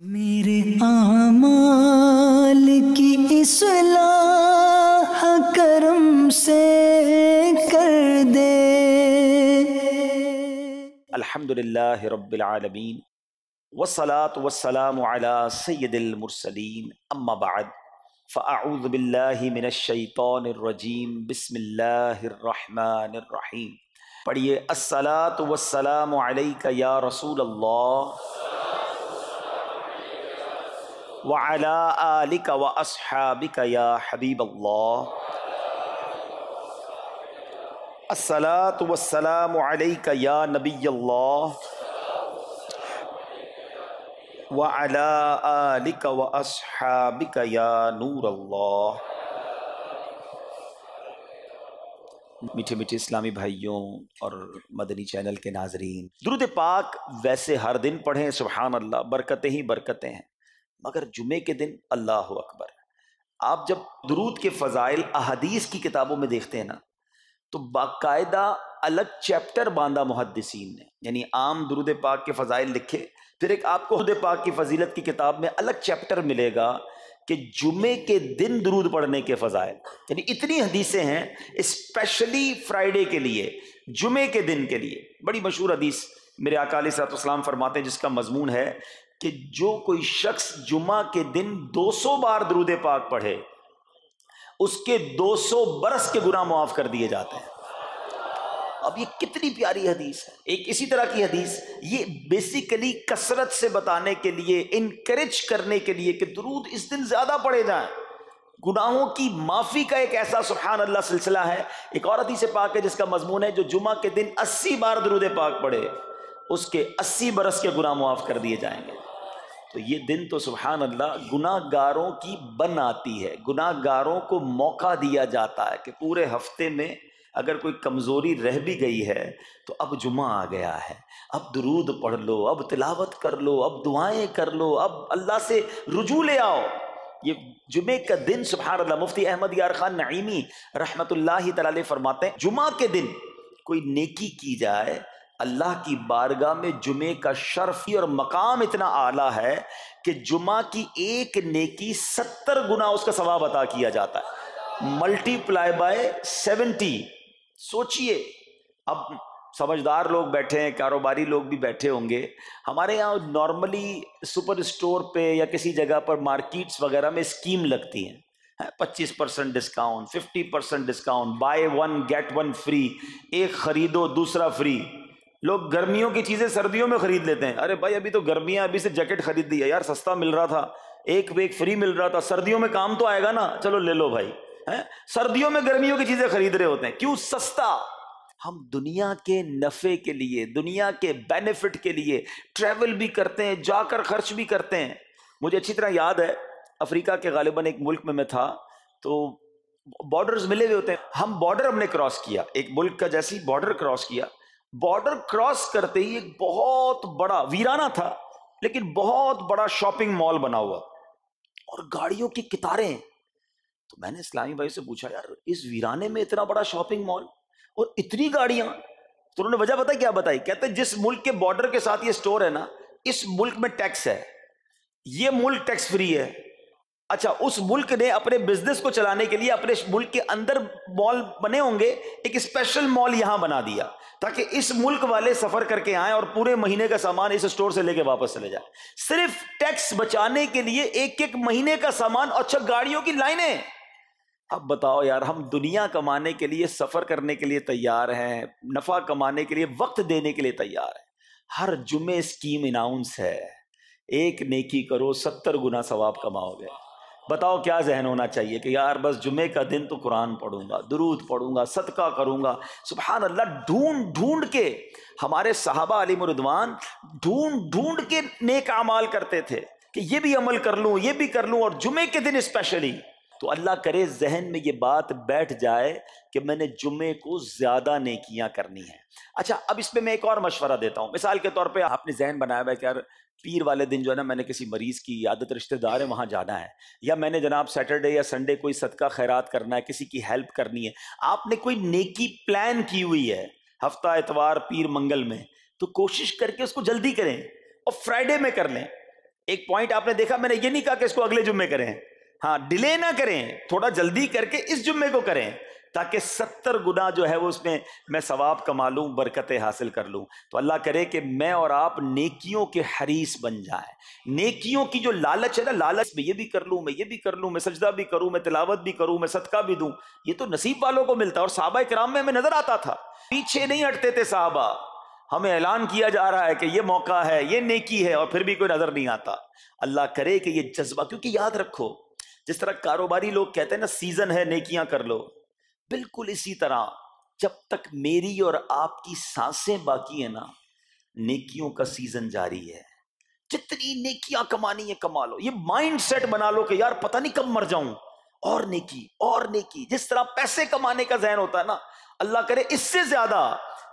میرے اعمال کی اصلاح کرم سے کر دے۔ الحمدللہ رب العالمین والصلاة والسلام علی سید المرسلین، اما بعد فاعوذ باللہ من الشیطان الرجیم، بسم اللہ الرحمن الرحیم۔ پڑھیے، الصلاة والسلام علیک یا رسول اللہ وعلی آلک واصحابک یا حبیب اللہ۔ الصلاة والسلام علیک یا نبی اللہ وعلی آلک واصحابک یا نور اللہ۔ میٹھے میٹھے اسلامی بھائیوں اور مدنی چینل کے ناظرین، درود پاک ویسے ہر دن پڑھیں، سبحان اللہ، برکتیں ہی برکتیں ہیں، مگر جمعے کے دن اللہ اکبر۔ آپ جب درود کے فضائل احادیث کی کتابوں میں دیکھتے ہیں نا، تو باقاعدہ الگ چیپٹر باندھا محدثین نے، یعنی عام درود پاک کے فضائل لکھے، پھر ایک آپ کو درود پاک کی فضیلت کی کتاب میں الگ چیپٹر ملے گا کہ جمعے کے دن درود پڑھنے کے فضائل، یعنی اتنی حدیثیں ہیں اسپیشلی فرائیڈے کے لیے، جمعے کے دن کے لیے۔ بڑی مشہور حدیث میرے آقا علیہ الصلوۃ والسلام فرماتے ہیں، جس کا مضمون ہے کہ جو کوئی شخص جمعہ کے دن 200 بار درود پاک پڑھے، اس کے 200 برس کے گناہ معاف کر دیے جاتے ہیں۔ اب یہ کتنی پیاری حدیث ہے۔ ایک اسی طرح کی حدیث، یہ بیسیکلی کثرت سے بتانے کے لیے، انکریج کرنے کے لیے کہ درود اس دن زیادہ پڑھے جائیں، گناہوں کی معافی کا ایک ایسا سبحان اللہ سلسلہ ہے۔ ایک اور حدیث پاک ہے جس کا مضمون ہے جو جمعہ کے دن 80 بار درود پاک پڑھے، اس کے 80 برس کے گناہ معاف کر دیے جائیں گے۔ تو یہ دن تو سبحان اللہ گناہ گاروں کی بن آتی ہے، گناہ گاروں کو موقع دیا جاتا ہے کہ پورے ہفتے میں اگر کوئی کمزوری رہ بھی گئی ہے تو اب جمعہ آ گیا ہے، اب درود پڑھ لو، اب تلاوت کر لو، اب دعائیں کر لو، اب اللہ سے رجوع لے آؤ۔ یہ جمعے کا دن سبحان اللہ، مفتی احمد یار خان نعیمی رحمت اللہ تعالی علیہ فرماتے ہیں، جمعہ کے دن کوئی نیکی کی جائے، اللہ کی بارگاہ میں جمعے کا شرف اور مقام اتنا اعلیٰ ہے کہ جمعہ کی ایک نیکی 70 گنا اس کا ثواب عطا کیا جاتا ہے، ملٹی پلائی بائی 70۔ سوچئے، اب سمجھدار لوگ بیٹھے ہیں، کاروباری لوگ بھی بیٹھے ہوں گے، ہمارے یہاں نارملی سپر اسٹور پہ یا کسی جگہ پر مارکیٹس وغیرہ میں اسکیم لگتی ہیں، 25% discount, 50% discount, buy 1 get 1 free, ایک خریدو دوسرا فری۔ لوگ گرمیوں کی چیزیں سردیوں میں خرید لیتے ہیں، ارے بھائی ابھی تو گرمیاں، ابھی سے جیکٹ خرید دی ہے یار، سستا مل رہا تھا، ایک فری مل رہا تھا، سردیوں میں کام تو آئے گا نا، چلو لے لو بھائی۔ سردیوں میں گرمیوں کی چیزیں خرید رہے ہوتے ہیں، کیوں؟ سستا۔ ہم دنیا کے نفع کے لیے، دنیا کے بینیفٹ کے لیے ٹریول بھی کرتے ہیں، جا کر خرچ بھی کرتے ہیں۔ مجھے اچھی طرح یاد ہے، افریقہ کے غالباً ایک ملک میں تھا، تو بارڈرز ملے ہوئے ہوتے ہیں، ہم بارڈر ہم نے کراس کیا، ایک ملک کا جیسی بارڈر کراس کیا، بارڈر کراس کرتے ہی ایک بہت بڑا ویرانہ تھا لیکن بہت بڑا شاپنگ مال بنا ہوا اور گاڑیوں کی قطاریں۔ تو میں نے اسلامی بھائی سے پوچھا، یار اس ویرانے میں اتنا بڑا شاپنگ مال اور اتنی گاڑیاں؟ تو انہوں نے وجہ پتہ کیا بتائی؟ کہتے ہیں جس ملک کے بارڈر کے ساتھ یہ سٹور ہے نا، اس ملک میں ٹیکس ہے، یہ ملک ٹیکس فری ہے۔ اچھا، اس ملک نے اپنے بزنس کو چلانے کے لیے اپنے ملک کے اندر مال بنے ہوں گے، ایک اسپیشل مال یہاں بنا دیا تاکہ اس ملک والے سفر کر کے آئیں اور پورے مہینے کا سامان اس سٹور سے لے کے واپس چلے جائیں، صرف ٹیکس بچانے کے لیے ایک ایک مہینے کا سامان۔ اچھا، گاڑیوں کی لائنیں۔ اب بتاؤ یار، ہم دنیا کمانے کے لیے، سفر کرنے کے لیے تیار ہیں، نفع کمانے کے لیے، وقت دینے کے لیے تیار ہیں، ہر جمعے اسکیم اناؤنس ہے، ایک نیکی کرو 70 گنا ثواب کماؤ گے۔ بتاؤ کیا ذہن ہونا چاہیے کہ یار بس جمعے کا دن تو قرآن پڑھوں گا، درود پڑھوں گا، صدقہ کروں گا۔ سبحان اللہ، ڈھونڈ ڈھونڈ کے ہمارے صحابہ علیہم الرضوان ڈھونڈ ڈھونڈ کے نیک اعمال کرتے تھے کہ یہ بھی عمل کر لوں، یہ بھی کر لوں، اور جمعے کے دن اسپیشلی۔ تو اللہ کرے ذہن میں یہ بات بیٹھ جائے کہ میں نے جمعے کو زیادہ نیکیاں کرنی ہیں۔ اچھا، اب اس پہ میں ایک اور مشورہ دیتا ہوں۔ مثال کے طور پہ آپ نے ذہن بنایا ہوا ہے کہ یار پیر والے دن جو ہے نا، میں نے کسی مریض کی عیادت، رشتہ دار ہے وہاں جانا ہے، یا میں نے جناب سیٹرڈے یا سنڈے کوئی صدقہ خیرات کرنا ہے، کسی کی ہیلپ کرنی ہے۔ آپ نے کوئی نیکی پلان کی ہوئی ہے ہفتہ اتوار پیر منگل میں، تو کوشش کر کے اس کو جلدی کریں اور فرائیڈے میں کر لیں۔ ایک پوائنٹ آپ نے دیکھا، میں نے یہ نہیں کہا کہ اس کو اگلے جمعے کریں، ہاں ڈیلے نہ کریں، تھوڑا جلدی کر کے اس جمعے کو کریں تاکہ 70 گنا جو ہے وہ اس میں ثواب کما لوں، برکتیں حاصل کر لوں۔ تو اللہ کرے کہ میں اور آپ نیکیوں کے حریص بن جائیں۔ نیکیوں کی جو لالچ ہے نا، لالچ میں یہ بھی کر لوں، میں یہ بھی کر لوں، میں سجدہ بھی کروں، میں تلاوت بھی کروں، میں صدقہ بھی دوں، یہ تو نصیب والوں کو ملتا ہے۔ اور صحابہ کرام میں ہمیں نظر آتا تھا، پیچھے نہیں ہٹتے تھے صحابہ، ہمیں اعلان کیا جا رہا ہے کہ یہ موقع ہے، یہ نیکی ہے، اور پھر بھی کوئی نظر نہیں آتا۔ اللہ کرے کہ یہ جذبہ، کیونکہ یاد رکھو جس طرح کاروباری لوگ کہتے ہیں نا سیزن ہے نیکیاں کر لو، بالکل اسی طرح جب تک میری اور آپ کی سانسیں باقی ہیں نا، نیکیوں کا سیزن جاری ہے۔ جتنی نیکیاں کمانی ہے کما لو، یہ مائنڈ سیٹ بنا لو کہ یار پتہ نہیں کب مر جاؤں، اور نیکی اور نیکی۔ جس طرح پیسے کمانے کا ذہن ہوتا ہے نا، اللہ کرے اس سے زیادہ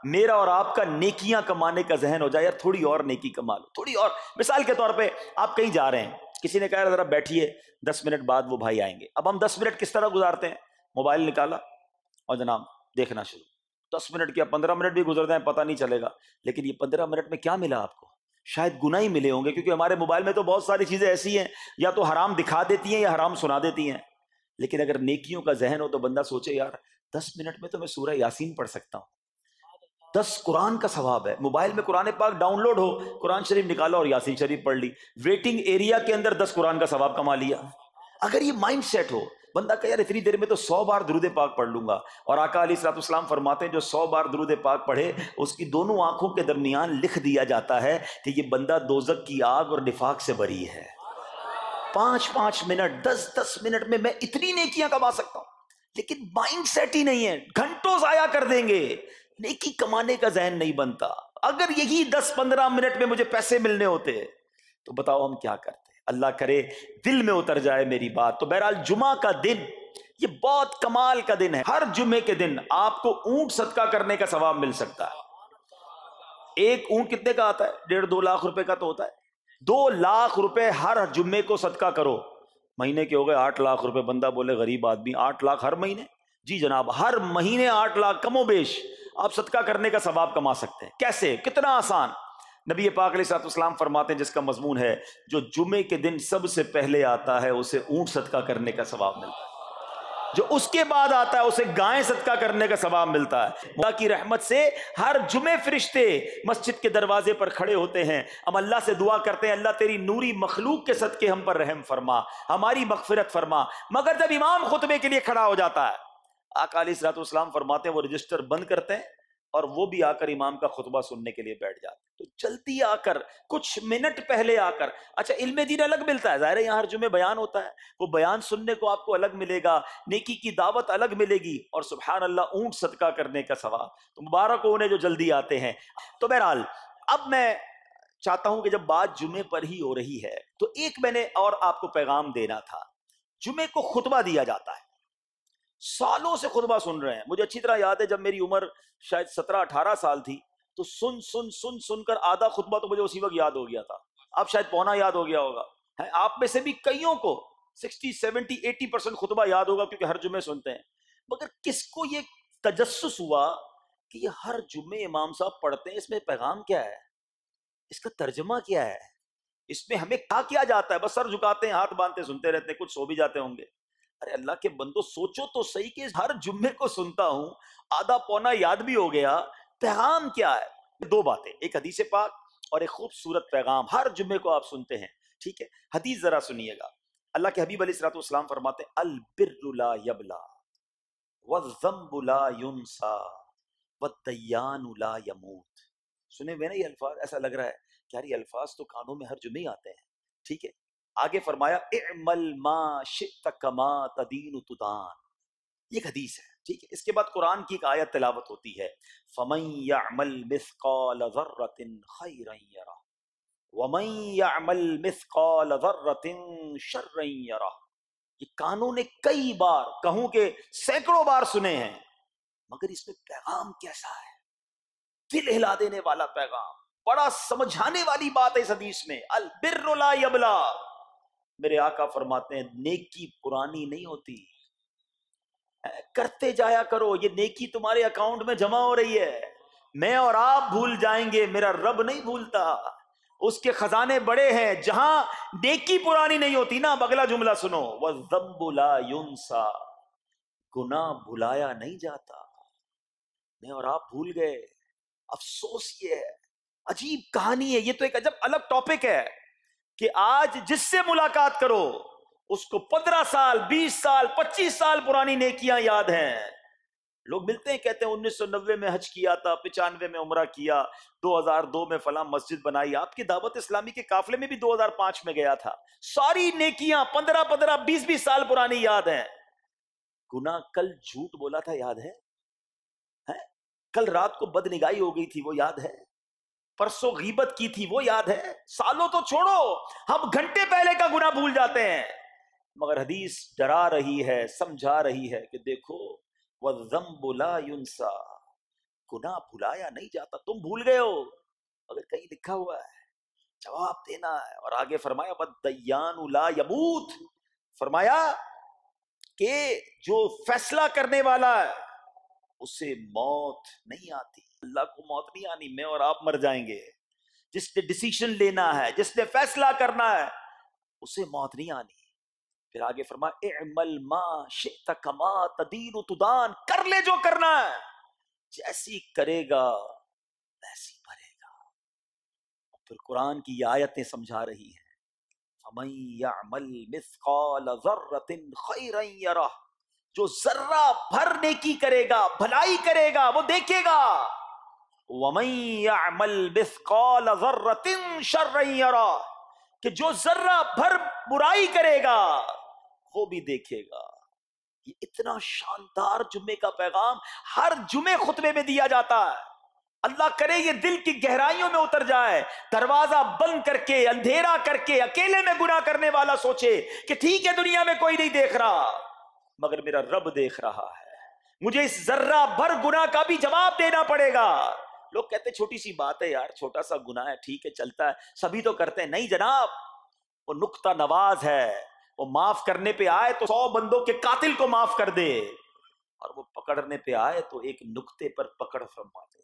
میرا اور آپ کا نیکیاں کمانے کا ذہن ہو جائے، یار تھوڑی اور نیکی کما لو، تھوڑی اور۔ مثال کے طور پہ آپ کہیں جا رہے ہیں، کسی نے کہا ذرا بیٹھیے 10 منٹ بعد وہ بھائی آئیں گے۔ اب ہم 10 منٹ کس طرح گزارتے ہیں؟ موبائل نکالا اور جناب دیکھنا شروع، 10 منٹ کیا 15 منٹ بھی گزر جائیں پتہ نہیں چلے گا، لیکن یہ 15 منٹ میں کیا ملا آپ کو؟ شاید گناہ ہی ملے ہوں گے، کیونکہ ہمارے موبائل میں تو بہت ساری چیزیں ایسی ہیں یا تو حرام دکھا دیتی ہیں یا حرام سنا دیتی ہیں۔ لیکن اگر نیکیوں کا ذہن ہو تو بندہ سوچے یار 10 منٹ میں تو میں سورہ یاسین پڑھ سکتا ہوں، 10 قرآن کا ثواب ہے۔ موبائل میں قرآن پاک ڈاؤن لوڈ ہو، قرآن شریف نکالا اور یاسین شریف پڑھ لی، ویٹنگ ایریا کے اندر 10 قرآن کا ثواب کما لیا۔ اگر یہ مائنڈ سیٹ ہو بندہ کہ یار اتنی دیر میں تو 100 بار درود پاک پڑھ لوں گا، اور آقا علیہ الصلوۃ والسلام فرماتے ہیں جو 100 بار درود پاک پڑھے اس کی دونوں آنکھوں کے درمیان لکھ دیا جاتا ہے کہ یہ بندہ دوزخ کی آگ اور نفاق سے بری ہے۔ 5 منٹ 10 منٹ میں اتنی نیکیاں کما سکتا ہوں، لیکن مائنڈ سیٹ ہی نہیں ہے، گھنٹوں ضائع کر دیں گے، نیکی کمانے کا ذہن نہیں بنتا۔ اگر یہی 10-15 منٹ میں مجھے پیسے ملنے ہوتے تو بتاؤ ہم کیا کرتے؟ اللہ کرے دل میں اتر جائے میری بات۔ تو بہرحال جمعہ کا دن یہ بہت کمال کا دن ہے۔ ہر جمعے کے دن آپ کو اونٹ صدقہ کرنے کا ثواب مل سکتا ہے۔ ایک اونٹ کتنے کا آتا ہے؟ 1.5-2 لاکھ روپے کا تو ہوتا ہے۔ 2 لاکھ روپے ہر جمعے کو صدقہ کرو، مہینے کے ہو گئے 8 لاکھ روپے۔ بندہ بولے غریب آدمی 8 لاکھ ہر مہینے؟ جی جناب، ہر مہینے 8 لاکھ کم و بیش آپ صدقہ کرنے کا ثواب کما سکتے ہیں۔ کیسے؟ کتنا آسان۔ نبی پاک علیہ الصلوۃ والسلام فرماتے ہیں جس کا مضمون ہے جو جمعے کے دن سب سے پہلے آتا ہے اسے اونٹ صدقہ کرنے کا ثواب ملتا ہے، جو اس کے بعد آتا ہے اسے گائے صدقہ کرنے کا ثواب ملتا ہے۔ اللہ کی رحمت سے ہر جمعے فرشتے مسجد کے دروازے پر کھڑے ہوتے ہیں، ہم اللہ سے دعا کرتے ہیں اللہ تیری نوری مخلوق کے صدقے ہم پر رحم فرما، ہماری مغفرت فرما۔ مگر جب امام خطبے کے لیے کھڑا ہو جاتا ہے، آقا علیہ الصلوۃ والسلام فرماتے ہیں وہ رجسٹر بند کرتے ہیں اور وہ بھی آ کر امام کا خطبہ سننے کے لیے بیٹھ جاتے ہیں۔ تو جلدی آ کر، کچھ منٹ پہلے آ کر، اچھا علم دین الگ ملتا ہے، ظاہر ہے یہاں ہر جمعے بیان ہوتا ہے، وہ بیان سننے کو آپ کو الگ ملے گا، نیکی کی دعوت الگ ملے گی، اور سبحان اللہ اونٹ صدقہ کرنے کا ثواب۔ تو مبارک ہو انہیں جو جلدی آتے ہیں۔ تو بہرحال اب میں چاہتا ہوں کہ جب بات جمعے پر ہی ہو رہی ہے تو ایک میں نے اور آپ کو پیغام دینا تھا۔ جمعے کو خطبہ دیا جاتا ہے، سالوں سے خطبہ سن رہے ہیں۔ مجھے اچھی طرح یاد ہے جب میری عمر شاید 17-18 سال تھی تو سن کر آدھا خطبہ تو مجھے اسی وقت یاد ہو گیا تھا، اب شاید پونا یاد ہو گیا ہوگا۔ آپ میں سے بھی کئیوں کو 60-70-80% خطبہ یاد ہوگا کیونکہ ہر جمعے سنتے ہیں۔ مگر کس کو یہ تجسس ہوا کہ یہ ہر جمعے امام صاحب پڑھتے ہیں، اس میں پیغام کیا ہے، اس کا ترجمہ کیا ہے، اس میں ہمیں کیا جاتا ہے؟ بس سر جھکاتے ہیں، ہاتھ باندھتے سنتے رہتے ہیں، کچھ سو بھی جاتے ہوں گے۔ ارے اللہ کے بندو سوچو تو صحیح کہ ہر جمعے کو سنتا ہوں، آدھا پونا یاد بھی ہو گیا، پیغام کیا ہے؟ 2 باتیں، ایک حدیث پاک اور ایک خوبصورت پیغام ہر جمعے کو آپ سنتے ہیں، ٹھیک ہے؟ حدیث ذرا سنیے گا۔ اللہ کے حبیب علیہ الصلوۃ والسلام فرماتے ہیں البر لا یبلا والذنب لا ینسا والدیان لا یموت۔ سنے ہوئے نا یہ الفاظ؟ ایسا لگ رہا ہے کہ یار یہ الفاظ تو کانوں میں ہر جمعے آتے ہیں، ٹھیک ہے؟ آگے فرمایا اعمل ما شئت کما تدین تدان، یہ ایک حدیث ہے، ٹھیک ہے؟ اس کے بعد قرآن کی ایک آیت تلاوت ہوتی ہے فمن یعمل مثقال ذرۃ خیرا یرہ ومن یعمل مثقال ذرۃ شرا یرہ۔ یہ کانوں نے کئی بار، کہوں کہ سینکڑوں بار سنے ہیں، مگر اس میں پیغام کیسا ہے؟ دل ہلا دینے والا پیغام، بڑا سمجھانے والی بات ہے اس حدیث میں۔ البر لا یبلا، میرے آقا فرماتے ہیں نیکی پرانی نہیں ہوتی، کرتے جایا کرو، یہ نیکی تمہارے اکاؤنٹ میں جمع ہو رہی ہے۔ میں اور آپ بھول جائیں گے، میرا رب نہیں بھولتا۔ اس کے خزانے بڑے ہیں. جہاں نیکی پرانی نہیں ہوتی نا، اگلا جملہ سنو، وَالذَّنبُ لَا يُنسَى، گناہ بھلایا نہیں جاتا. میں اور آپ بھول گئے. افسوس یہ ہے، عجیب کہانی ہے یہ، تو ایک عجب الگ ٹاپک ہے کہ آج جس سے ملاقات کرو اس کو 15 سال 20 سال 25 سال پرانی نیکیاں یاد ہیں. لوگ ملتے ہیں کہتے ہیں 1990 میں حج کیا تھا، 95 میں عمرہ کیا، 2002 میں فلاں مسجد بنائی. آپ کی دعوت اسلامی کے قافلے میں بھی 2005 میں گیا تھا. ساری نیکیاں 15 20 سال پرانی یاد ہیں. گناہ کل جھوٹ بولا تھا یاد ہے؟ کل رات کو بد نگاہی ہو گئی تھی وہ یاد ہے؟ پرسوں غیبت کی تھی وہ یاد ہے؟ سالوں تو چھوڑو، ہم گھنٹے پہلے کا گناہ بھول جاتے ہیں. مگر حدیث ڈرا رہی ہے، سمجھا رہی ہے کہ دیکھو وَالذَّنبُ لَا يُنسَى، گناہ بھلایا نہیں جاتا. تم بھول گئے ہو مگر کہیں لکھا ہوا ہے، جواب دینا ہے. اور آگے فرمایا وَالدَّيَّانُ لَا يَمُوتُ، فرمایا کہ جو فیصلہ کرنے والا ہے اسے موت نہیں آتی. اللہ کو موت نہیں آنی، میں اور آپ مر جائیں گے. جس نے ڈیسیشن لینا ہے، جس نے فیصلہ کرنا ہے، اسے موت نہیں آنی. پھر آگے فرمایا اعمل ما شئت کما تدین تدان، کر لے جو کرنا ہے، جیسی کرے گا ویسی بھرے گا. پھر قرآن کی یہ آیتیں سمجھا رہی ہیں فَمَن يَعْمَلْ مِثْقَالَ ذَرَّةٍ خَيْرًا يَرَهُ، جو ذرہ بھر نیکی کرے گا، بھلائی کرے گا، وہ دیکھے گا. وَمَن يَعْمَلْ مِثْقَالَ ذَرَّةٍ شَرًّا يَرَهُ، کہ جو ذرہ بھر برائی کرے گا وہ بھی دیکھے گا. یہ اتنا شاندار جمعے کا پیغام ہر جمعے خطبے میں دیا جاتا ہے. اللہ کرے یہ دل کی گہرائیوں میں اتر جائے. دروازہ بند کر کے، اندھیرا کر کے، اکیلے میں گناہ کرنے والا سوچے کہ ٹھیک ہے دنیا میں کوئی نہیں دیکھ رہا مگر میرا رب دیکھ رہا ہے، مجھے اس ذرہ بھر گناہ کا بھی جواب دینا پڑے گا. لوگ کہتے ہیں چھوٹی سی بات ہے یار، چھوٹا سا گناہ ہے، ٹھیک ہے چلتا ہے، سبھی تو کرتے ہیں. نہیں جناب، وہ نقطہ نواز ہے. وہ معاف کرنے پہ آئے تو 100 بندوں کے قاتل کو معاف کر دے، اور وہ پکڑنے پہ آئے تو ایک نقطے پر پکڑ فرما دے.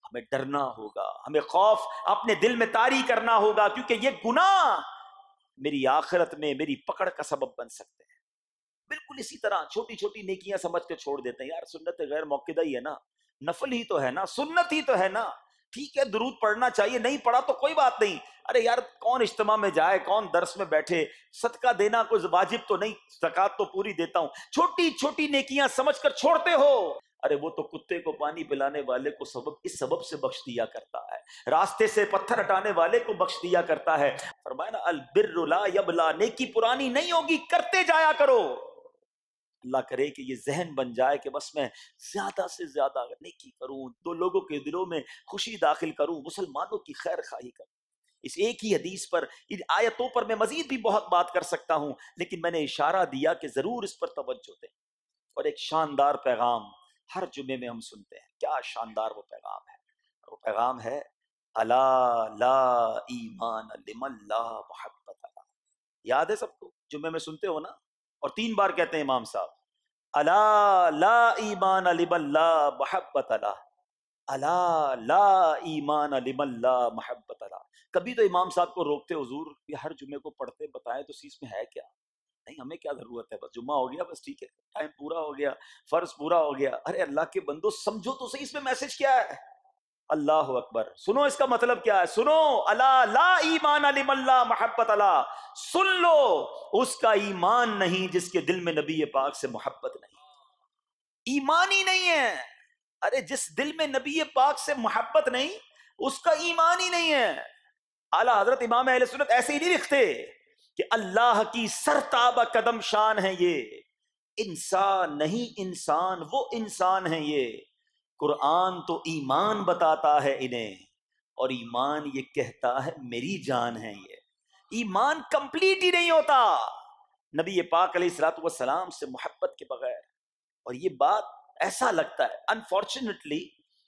ہمیں ڈرنا ہوگا، ہمیں خوف اپنے دل میں طاری کرنا ہوگا، کیونکہ یہ گناہ میری آخرت میں میری پکڑ کا سبب بن سکتے ہیں. بالکل اسی طرح چھوٹی چھوٹی نیکیاں سمجھ کے چھوڑ دیتے ہیں. یار سنت غیر موقدہ ہی ہے نا، نفل ہی تو ہے نا، سنت ہی تو ہے نا، ٹھیک ہے درود پڑھنا چاہیے، نہیں پڑھا تو کوئی بات نہیں. ارے یار کون اجتماع میں جائے، کون درس میں بیٹھے، صدقہ دینا کوئی واجب تو نہیں، زکوٰۃ تو پوری دیتا ہوں. چھوٹی چھوٹی نیکیاں سمجھ کر چھوڑتے ہو. ارے وہ تو کتے کو پانی پلانے والے کو اس سبب سے بخش دیا کرتا ہے، راستے سے پتھر ہٹانے والے کو بخش دیا کرتا ہے. فرمایا نا البر لا یبلا، نیکی پرانی نہیں ہوگی، کرتے جایا کرو. اللہ کرے کہ یہ ذہن بن جائے کہ بس میں زیادہ سے زیادہ نیکی کروں، دو لوگوں کے دلوں میں خوشی داخل کروں، مسلمانوں کی خیر خواہی کروں. اس ایک ہی حدیث پر، ان آیتوں پر میں مزید بھی بہت بات کر سکتا ہوں، لیکن میں نے اشارہ دیا کہ ضرور اس پر توجہ دیں. اور ایک شاندار پیغام ہر جمعے میں ہم سنتے ہیں. کیا شاندار وہ پیغام ہے! وہ پیغام ہے الا لا ایمان لمن لا محبت له. یاد ہے سب کو؟ جمعے میں سنتے ہو نا، اور 3 بار کہتے ہیں امام صاحب الا لا ایمان لمن لا محبت له، الا لا ایمان لمن لا محبت له. کبھی تو امام صاحب کو روکتے، حضور یہ ہر جمعے کو پڑھتے بتائیں تو اس میں ہے کیا؟ نہیں ہمیں کیا ضرورت ہے، بس جمعہ ہو گیا بس ٹھیک ہے، ٹائم پورا ہو گیا، فرض پورا ہو گیا. ارے اللہ کے بندو سمجھو تو صحیح اس میں میسج کیا ہے. اللہ اکبر، سنو اس کا مطلب کیا ہے، سنو الا لا ایمان لمن لا محبت لا، سن لو اس کا ایمان نہیں جس کے دل میں نبی پاک سے محبت نہیں، ایمان ہی نہیں ہے. ارے جس دل میں نبی پاک سے محبت نہیں اس کا ایمان ہی نہیں ہے. اعلیٰ حضرت امام اہل سنت ایسے ہی نہیں لکھتے کہ اللہ کی سرتابہ قدم شان ہے یہ، انسان نہیں انسان، وہ انسان ہے یہ. قرآن تو ایمان بتاتا ہے انہیں، اور ایمان یہ کہتا ہے میری جان ہے یہ. ایمان کمپلیٹ ہی نہیں ہوتا نبی پاک علیہ الصلوۃ والسلام سے محبت کے بغیر. اور یہ بات ایسا لگتا ہے انفارچونیٹلی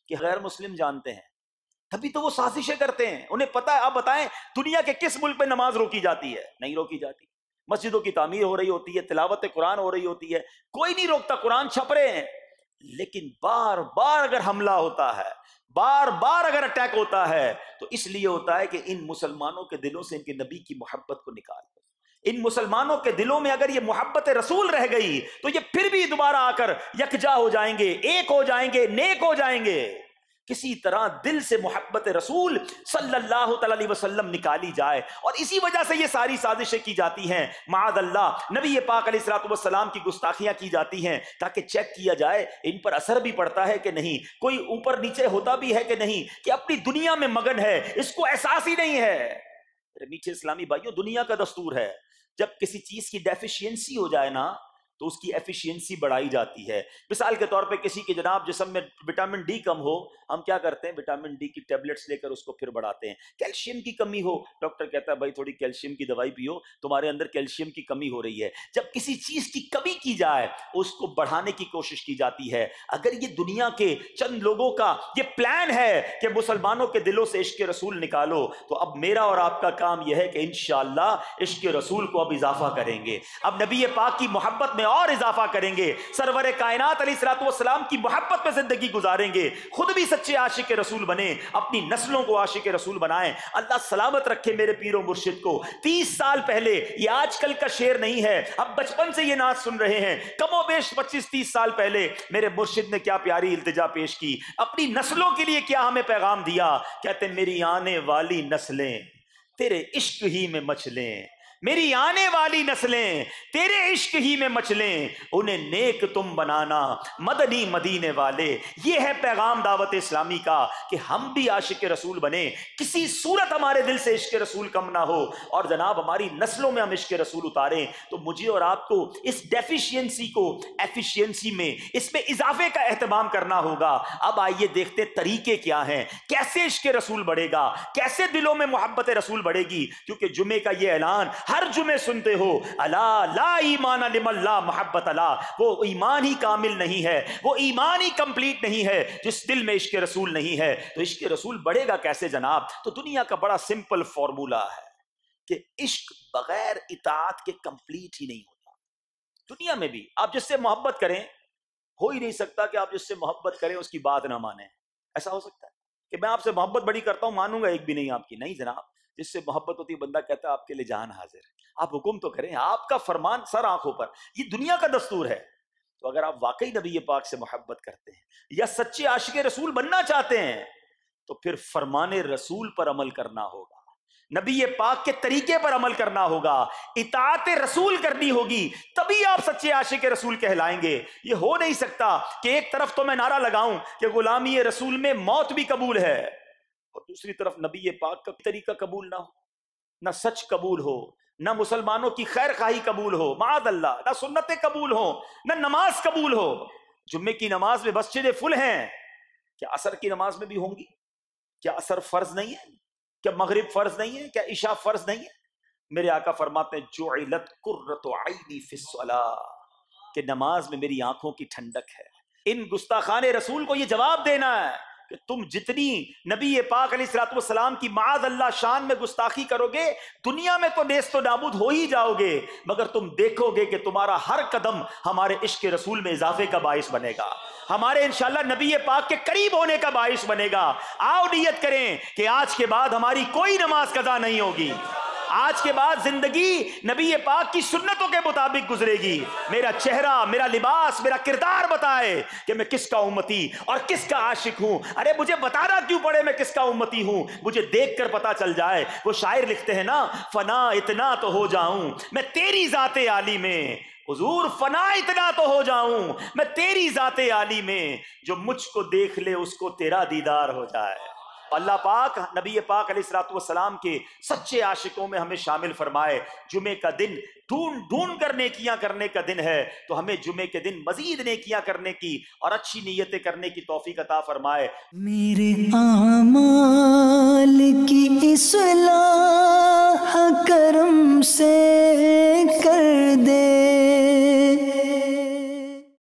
کہ غیر مسلم جانتے ہیں، تبھی تو وہ سازشیں کرتے ہیں. انہیں پتا ہے. آپ بتائیں دنیا کے کس ملک میں نماز روکی جاتی ہے؟ نہیں روکی جاتی. مسجدوں کی تعمیر ہو رہی ہوتی ہے، تلاوت قرآن ہو رہی ہوتی ہے، کوئی نہیں روکتا، قرآن چھپ رہے ہیں. لیکن بار بار اگر حملہ ہوتا ہے، بار بار اگر اٹیک ہوتا ہے تو اس لیے ہوتا ہے کہ ان مسلمانوں کے دلوں سے ان کے نبی کی محبت کو نکال دو. ان مسلمانوں کے دلوں میں اگر یہ محبت رسول رہ گئی تو یہ پھر بھی دوبارہ آ کر یکجا ہو جائیں گے, ایک ہو جائیں گے, نیک ہو جائیں گے. کسی طرح دل سے محبت رسول صلی اللہ تعالی علیہ وسلم نکالی جائے, اور اسی وجہ سے یہ ساری سازشیں کی جاتی ہیں. معاذ اللہ نبی پاک علیہ الصلوۃ والسلام کی گستاخیاں کی جاتی ہیں تاکہ چیک کیا جائے ان پر اثر بھی پڑتا ہے کہ نہیں, کوئی اوپر نیچے ہوتا بھی ہے کہ نہیں, کہ اپنی دنیا میں مگن ہے, اس کو احساس ہی نہیں ہے. میرے میٹھے اسلامی بھائیوں, دنیا کا دستور ہے جب کسی چیز کی ڈیفیشینسی ہو جائے نا تو اس کی ایفیشینسی بڑھائی جاتی ہے. مثال کے طور پہ کسی کے جناب جسم میں وٹامن ڈی کم ہو, ہم کیا کرتے ہیں, وٹامن ڈی کی ٹیبلٹس لے کر اس کو پھر بڑھاتے ہیں. کیلشیم کی کمی ہو, ڈاکٹر کہتا ہے بھائی تھوڑی کیلشیم کی دوائی پیو, تمہارے اندر کیلشیم کی کمی ہو رہی ہے. جب کسی چیز کی کمی کی جائے اس کو بڑھانے کی کوشش کی جاتی ہے. اگر یہ دنیا کے چند لوگوں کا یہ پلان ہے کہ مسلمانوں کے دلوں سے عشق رسول نکالو, تو اب میرا اور آپ کا کام یہ ہے کہ انشاءاللہ عشق رسول کو اب اضافہ کریں گے, اب نبی پاک کی محبت میں اور اضافہ کریں گے, سرور کائنات علیہ الصلوۃ والسلام کی محبت میں زندگی گزاریں گے, خود بھی سچے عاشق رسول بنیں, اپنی نسلوں کو عاشق رسول بنائیں. اللہ سلامت رکھے میرے پیر و مرشد کو. 30 سال پہلے, یہ آج کل کا شعر نہیں ہے, اب بچپن سے یہ نعت سن رہے ہیں, کم و بیش 25-30 سال پہلے میرے مرشد نے کیا پیاری التجا پیش کی, اپنی نسلوں کے لیے کیا ہمیں پیغام دیا. کہتے ہیں میری آنے والی نسلیں تیرے عشق ہی میں مچلیں, میری آنے والی نسلیں تیرے عشق ہی میں مچلیں, انہیں نیک تم بنانا مدنی مدینے والے. یہ ہے پیغام دعوت اسلامی کا کہ ہم بھی عاشق رسول بنیں, کسی صورت ہمارے دل سے عشق رسول کم نہ ہو, اور جناب ہماری نسلوں میں ہم عشق رسول اتاریں. تو مجھے اور آپ کو اس ڈیفیشینسی کو ایفیشینسی میں, اس میں اضافے کا اہتمام کرنا ہوگا. اب آئیے دیکھتے طریقے کیا ہیں, کیسے عشق رسول بڑھے گا, کیسے دلوں میں محبت رسول بڑھے گی. کیونکہ جمعے کا یہ اعلان ہر جمعے سنتے ہو, الا لا ایمان لمن لا محبت لا, وہ ایمان ہی کامل نہیں ہے, وہ ایمان ہی کمپلیٹ نہیں ہے جس دل میں عشق رسول نہیں ہے. تو عشق رسول بڑھے گا کیسے جناب؟ تو دنیا کا بڑا سمپل فارمولا ہے کہ عشق بغیر اطاعت کے کمپلیٹ ہی نہیں ہوتا. دنیا میں بھی آپ جس سے محبت کریں, ہو ہی نہیں سکتا کہ آپ جس سے محبت کریں اس کی بات نہ مانیں. ایسا ہو سکتا ہے کہ میں آپ سے محبت بڑی کرتا ہوں, مانوں گا ایک بھی نہیں آپ کی؟ نہیں جناب. جس سے محبت ہوتی ہے بندہ کہتا ہے آپ کے لیے جان حاضر, آپ حکم تو کریں, آپ کا فرمان سر آنکھوں پر. یہ دنیا کا دستور ہے. تو اگر آپ واقعی نبی پاک سے محبت کرتے ہیں یا سچے عاشق رسول بننا چاہتے ہیں تو پھر فرمان رسول پر عمل کرنا ہوگا, نبی پاک کے طریقے پر عمل کرنا ہوگا, اطاعت رسول کرنی ہوگی, تبھی آپ سچے عاشق رسول کہلائیں گے. یہ ہو نہیں سکتا کہ ایک طرف تو میں نعرہ لگاؤں کہ غلامی رسول میں موت بھی قبول ہے, اور دوسری طرف نبی پاک کا طریقہ قبول نہ ہو, نہ سچ قبول ہو, نہ مسلمانوں کی خیر خواہی قبول ہو, معاذ اللہ, نہ سنتیں قبول ہو, نہ نماز قبول ہو. جمعے کی نماز میں مسجدیں فل ہیں, کیا عصر کی نماز میں بھی ہوں گی؟ کیا عصر فرض نہیں ہے؟ کیا مغرب فرض نہیں ہے؟ کیا عشاء فرض نہیں ہے؟ میرے آقا فرماتے ہیں جعلت قرۃ عینی فی الصلاۃ, کہ نماز میں میری آنکھوں کی ٹھنڈک ہے. ان گستاخان رسول کو یہ جواب دینا ہے کہ تم جتنی نبی پاک علیہ الصلوۃ والسلام کی معاذ اللہ شان میں گستاخی کرو گے, دنیا میں تو نیست و نابود ہو ہی جاؤ گے, مگر تم دیکھو گے کہ تمہارا ہر قدم ہمارے عشق رسول میں اضافے کا باعث بنے گا, ہمارے انشاءاللہ نبی پاک کے قریب ہونے کا باعث بنے گا. آؤ نیت کریں کہ آج کے بعد ہماری کوئی نماز قضا نہیں ہوگی, آج کے بعد زندگی نبی پاک کی سنتوں کے مطابق گزرے گی. میرا چہرہ, میرا لباس, میرا کردار بتائے کہ میں کس کا امتی اور کس کا عاشق ہوں. ارے مجھے بتانا کیوں پڑے میں کس کا امتی ہوں, مجھے دیکھ کر پتا چل جائے. وہ شاعر لکھتے ہیں نا, فنا اتنا تو ہو جاؤں میں تیری ذات عالی میں, حضور فنا اتنا تو ہو جاؤں میں تیری ذات عالی میں, جو مجھ کو دیکھ لے اس کو تیرا دیدار ہو جائے. اللہ پاک نبی پاک علیہ الصلوۃ والسلام کے سچے عاشقوں میں ہمیں شامل فرمائے. جمعے کا دن ڈھونڈ کر نیکیاں کرنے کا دن ہے, تو ہمیں جمعے کے دن مزید نیکیاں کرنے کی اور اچھی نیتیں کرنے کی توفیق عطا فرمائے. میرے اعمال کی اصلاح